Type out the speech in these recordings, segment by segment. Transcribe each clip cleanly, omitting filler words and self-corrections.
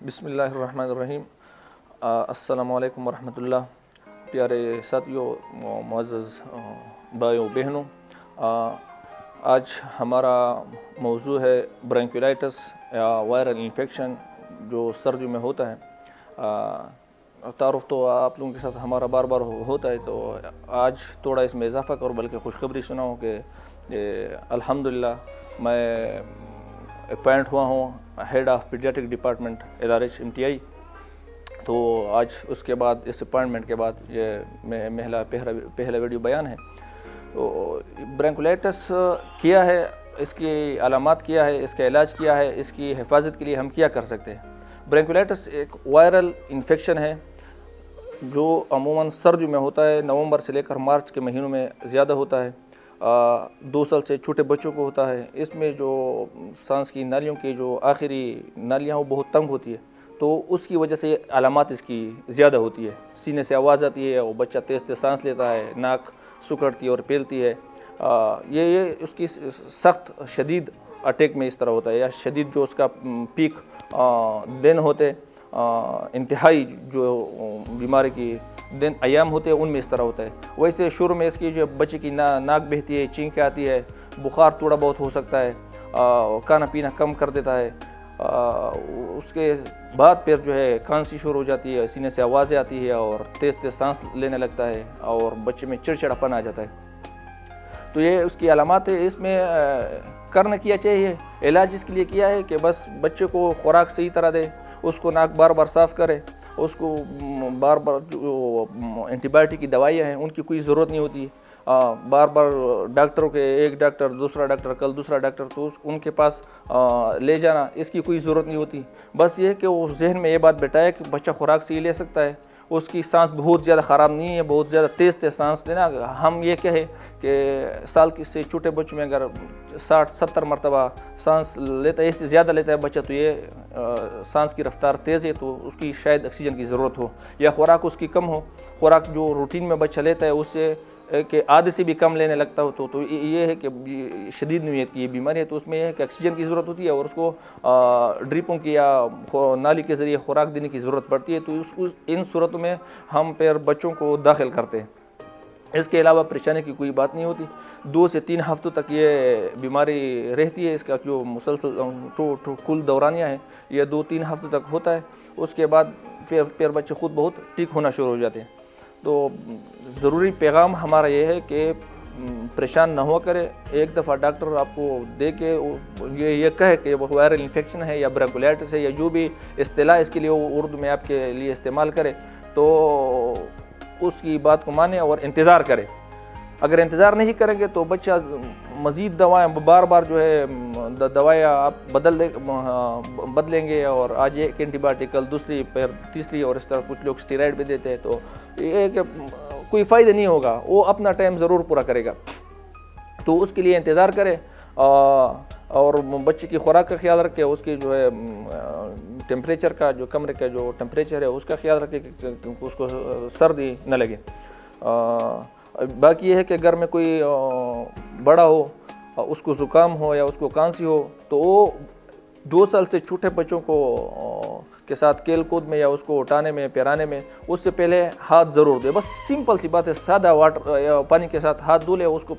بسم اللہ الرحمن الرحیم۔ السلام علیکم ورحمۃ اللہ۔ پیارے ساتھیوں، معزز بھائیوں بہنوں، آج ہمارا موضوع ہے برونکیولائٹس یا وائرل انفیکشن جو سردیوں میں ہوتا ہے۔ تعارف تو آپ لوگوں کے ساتھ ہمارا بار بار ہوتا ہے، تو آج تھوڑا اس میں اضافہ کروں، بلکہ خوشخبری سناؤں کہ الحمدللہ میں اپائنٹ ہوا ہوں ہیڈ آف پیڈیاٹرک ڈپارٹمنٹ ادارش MTI۔ تو آج اس کے بعد، اس اپائنٹمنٹ کے بعد یہ پہلا ویڈیو بیان ہے۔ تو برونکیولائٹس کیا ہے، اس کی علامات کیا ہے، اس کا علاج کیا ہے، اس کی حفاظت کے لیے ہم کیا کر سکتے ہیں۔ برونکیولائٹس ایک وائرل انفیکشن ہے جو عموماً سردیوں میں ہوتا ہے، نومبر سے لے کر مارچ کے مہینوں میں زیادہ ہوتا ہے۔ 2 سال سے چھوٹے بچوں کو ہوتا ہے۔ اس میں جو سانس کی نالیوں کی جو آخری نالیاں وہ بہت تنگ ہوتی ہے، تو اس کی وجہ سے علامات اس کی زیادہ ہوتی ہے۔ سینے سے آواز آتی ہے، وہ بچہ تیز تیز سانس لیتا ہے، ناک سکڑتی ہے اور پھیلتی ہے۔ یہ اس کی سخت شدید اٹیک میں اس طرح ہوتا ہے، یا شدید جو اس کا پیک دن ہوتے، انتہائی جو بیماری کی دن ایام ہوتے ہیں، ان میں اس طرح ہوتا ہے۔ ویسے شروع میں اس کی جو بچے کی ناک بہتی ہے، چینکیں آتی ہے، بخار تھوڑا بہت ہو سکتا ہے، کھانا پینا کم کر دیتا ہے۔ اس کے بعد پھر جو ہے کھانسی شروع ہو جاتی ہے، سینے سے آوازیں آتی ہے اور تیز تیز سانس لینے لگتا ہے، اور بچے میں چڑچڑاپن آ جاتا ہے۔ تو یہ اس کی علامات ہے۔ اس میں کرنا کیا چاہیے، علاج اس کے لیے کیا ہے کہ بس بچے کو خوراک صحیح طرح دے، اس کو ناک بار بار صاف کرے، اس کو بار بار جو اینٹی بائیوٹک کی دوائیاں ہیں ان کی کوئی ضرورت نہیں ہوتی۔ بار بار ڈاکٹروں کے، ایک ڈاکٹر دوسرا ڈاکٹر کل دوسرا ڈاکٹر، تو ان کے پاس لے جانا، اس کی کوئی ضرورت نہیں ہوتی۔ بس یہ کہ وہ ذہن میں یہ بات بٹھائے کہ بچہ خوراک سے ہی لے سکتا ہے، اس کی سانس بہت زیادہ خراب نہیں ہے، بہت زیادہ تیز تیز سانس لینا۔ ہم یہ کہیں کہ سال سے چھوٹے بچوں میں اگر 60-70 مرتبہ سانس لیتا ہے، اس سے زیادہ لیتا ہے بچہ، تو یہ سانس کی رفتار تیز ہے، تو اس کی شاید آکسیجن کی ضرورت ہو، یا خوراک اس کی کم ہو۔ خوراک جو روٹین میں بچہ لیتا ہے اس سے کہ آدھے سے بھی کم لینے لگتا ہو، تو یہ ہے کہ شدید نوعیت کی یہ بیماری ہے۔ تو اس میں یہ ہے کہ آکسیجن کی ضرورت ہوتی ہے، اور اس کو ڈرپوں کی یا نالی کے ذریعے خوراک دینے کی ضرورت پڑتی ہے۔ تو ان صورتوں میں ہم پھر بچوں کو داخل کرتے ہیں۔ اس کے علاوہ پریشانی کی کوئی بات نہیں ہوتی۔ 2 سے 3 ہفتوں تک یہ بیماری رہتی ہے۔ اس کا جو مسلسل کل دورانیہ ہے یہ 2-3 ہفتوں تک ہوتا ہے۔ اس کے بعد پھر بچے خود بہت ٹھیک ہونا شروع ہو جاتے ہیں۔ تو ضروری پیغام ہمارا یہ ہے کہ پریشان نہ ہوا کرے۔ ایک دفعہ ڈاکٹر آپ کو دے کے یہ کہے کہ وہ وائرل انفیکشن ہے یا برونکیولائٹس ہے، یا جو بھی اصطلاح اس کے لیے وہ اردو میں آپ کے لیے استعمال کرے، تو اس کی بات کو مانے اور انتظار کرے۔ اگر انتظار نہیں کریں گے تو بچہ مزید دوائیں بار بار جو ہے دوائیاں آپ بدلیں گے، اور آج ایک اینٹی بائیوٹک کل دوسری، پھر تیسری، اور اس طرح کچھ لوگ اسٹیرائڈ بھی دیتے ہیں۔ تو یہ ہے کہ کوئی فائدہ نہیں ہوگا، وہ اپنا ٹائم ضرور پورا کرے گا۔ تو اس کے لیے انتظار کرے، اور بچے کی خوراک کا خیال رکھے، اس کی جو ہے ٹیمپریچر کا، جو کمرے کا جو ٹیمپریچر ہے اس کا خیال رکھے کہ اس کو سردی نہ لگے۔ باقی یہ ہے کہ گھر میں کوئی بڑا ہو، اس کو زکام ہو یا اس کو کھانسی ہو، تو وہ 2 سال سے چھوٹے بچوں کے ساتھ کھیل کود میں یا اس کو اٹھانے میں، پھرانے میں، اس سے پہلے ہاتھ ضرور دے۔ بس سمپل سی بات ہے، سادہ واٹر یا پانی کے ساتھ ہاتھ دھو لے، اس کو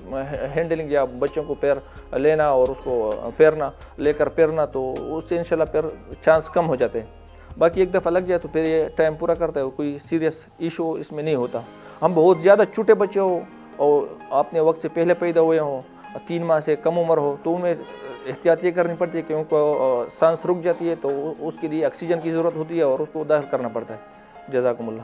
ہینڈلنگ یا بچوں کو پیر لینا اور اس کو پھیرنا، لے کر پھیرنا، تو اس سے انشاءاللہ پھر چانس کم ہو جاتے ہیں۔ باقی ایک دفعہ لگ جائے تو پھر یہ ٹائم پورا کرتا ہے، کوئی سیریس ایشو اس میں نہیں ہوتا۔ ہم بہت زیادہ چھوٹے بچے ہو اور آپ نے وقت سے پہلے پیدا ہوئے ہوں، 3 ماہ سے کم عمر ہو، تو ان میں احتیاط یہ کرنی پڑتی ہے کہ ان کو سانس رک جاتی ہے، تو اس کے لیے آکسیجن کی ضرورت ہوتی ہے اور اس کو داخل کرنا پڑتا ہے۔ جزاکم اللہ۔